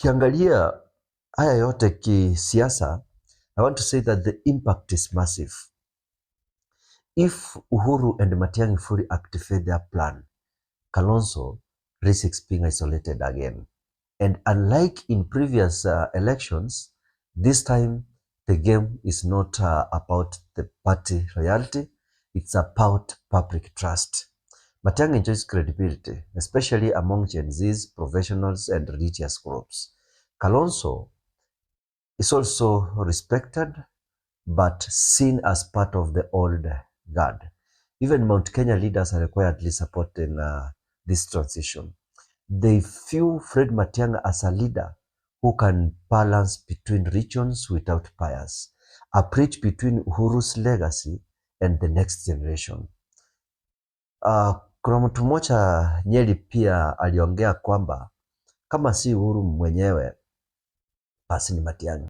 Tukiangalia haya yote kisiasa, I want to say that the impact is massive. If Uhuru and Matiang'i fully activate their plan, Kalonzo risks being isolated again. And unlike in previous elections, this time the game is not about the party loyalty, it's about public trust. Matiang'i enjoys credibility, especially among Gen Zs, professionals, and religious groups. Kalonzo is also respected, but seen as part of the old guard. Even Mount Kenya leaders are quietly supporting this transition. They view Fred Matiang'i as a leader who can balance between regions without bias, a bridge between Uhuru's legacy and the next generation. Kuna mtu mmoja Nyeri pia aliongea kwamba kama si Uhuru mwenyewe basi ni Matiang'i.